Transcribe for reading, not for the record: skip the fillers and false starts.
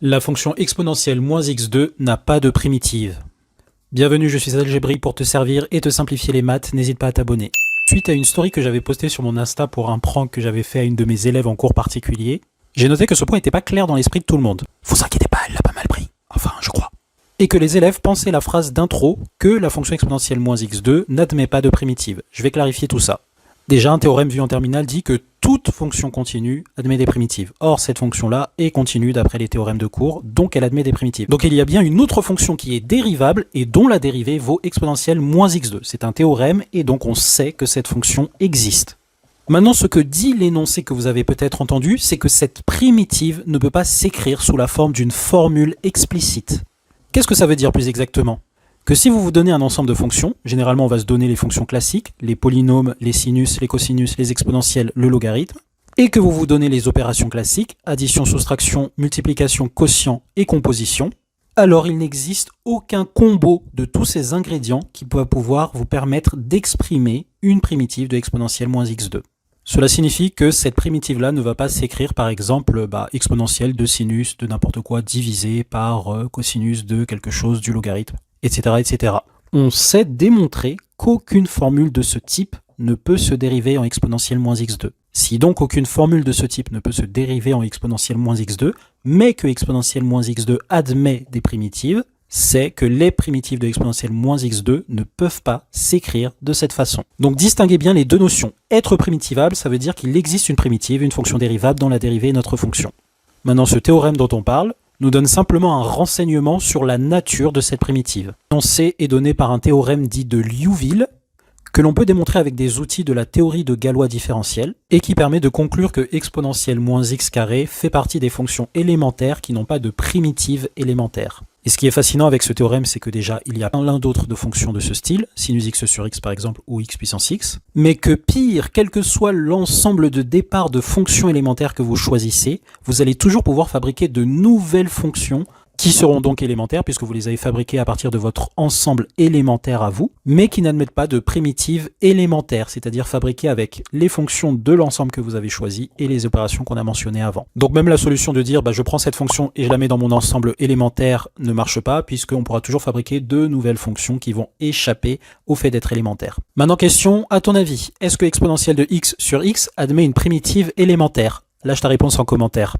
La fonction exponentielle moins x2 n'a pas de primitive. Bienvenue, je suis Algébri pour te servir et te simplifier les maths, n'hésite pas à t'abonner. Suite à une story que j'avais postée sur mon Insta pour un prank que j'avais fait à une de mes élèves en cours particulier, j'ai noté que ce point n'était pas clair dans l'esprit de tout le monde. Vous inquiétez pas, elle l'a pas mal pris. Enfin, je crois. Et que les élèves pensaient la phrase d'intro que la fonction exponentielle moins x2 n'admet pas de primitive. Je vais clarifier tout ça. Déjà, un théorème vu en terminale dit que toute fonction continue admet des primitives. Or, cette fonction-là est continue d'après les théorèmes de cours, donc elle admet des primitives. Donc il y a bien une autre fonction qui est dérivable et dont la dérivée vaut exponentielle moins x2. C'est un théorème et donc on sait que cette fonction existe. Maintenant, ce que dit l'énoncé que vous avez peut-être entendu, c'est que cette primitive ne peut pas s'écrire sous la forme d'une formule explicite. Qu'est-ce que ça veut dire plus exactement ? Que si vous vous donnez un ensemble de fonctions, généralement on va se donner les fonctions classiques, les polynômes, les sinus, les cosinus, les exponentielles, le logarithme, et que vous vous donnez les opérations classiques, addition, soustraction, multiplication, quotient et composition, alors il n'existe aucun combo de tous ces ingrédients qui peut pouvoir vous permettre d'exprimer une primitive de exponentielle moins x2. Cela signifie que cette primitive-là ne va pas s'écrire par exemple exponentielle de sinus de n'importe quoi divisé par cosinus de quelque chose du logarithme, etc., etc. On sait démontrer qu'aucune formule de ce type ne peut se dériver en exponentielle moins x2. Si donc aucune formule de ce type ne peut se dériver en exponentielle moins x2, mais que exponentielle moins x2 admet des primitives, c'est que les primitives de exponentielle moins x2 ne peuvent pas s'écrire de cette façon. Donc distinguez bien les deux notions. Être primitivable, ça veut dire qu'il existe une primitive, une fonction dérivable dont la dérivée est notre fonction. Maintenant, ce théorème dont on parle nous donne simplement un renseignement sur la nature de cette primitive. L'énoncé est donné par un théorème dit de Liouville, que l'on peut démontrer avec des outils de la théorie de Galois différentielle, et qui permet de conclure que exponentielle moins x carré fait partie des fonctions élémentaires qui n'ont pas de primitive élémentaire. Et ce qui est fascinant avec ce théorème, c'est que déjà, il y a l'un d'autre de fonctions de ce style, sinus x sur x par exemple, ou x puissance x, mais que pire, quel que soit l'ensemble de départ de fonctions élémentaires que vous choisissez, vous allez toujours pouvoir fabriquer de nouvelles fonctions qui seront donc élémentaires puisque vous les avez fabriquées à partir de votre ensemble élémentaire à vous, mais qui n'admettent pas de primitives élémentaires, c'est-à-dire fabriquées avec les fonctions de l'ensemble que vous avez choisi et les opérations qu'on a mentionnées avant. Donc même la solution de dire je prends cette fonction et je la mets dans mon ensemble élémentaire ne marche pas puisqu'on pourra toujours fabriquer de nouvelles fonctions qui vont échapper au fait d'être élémentaires. Maintenant question, à ton avis, est-ce que exponentielle de x sur x admet une primitive élémentaire ? Lâche ta réponse en commentaire.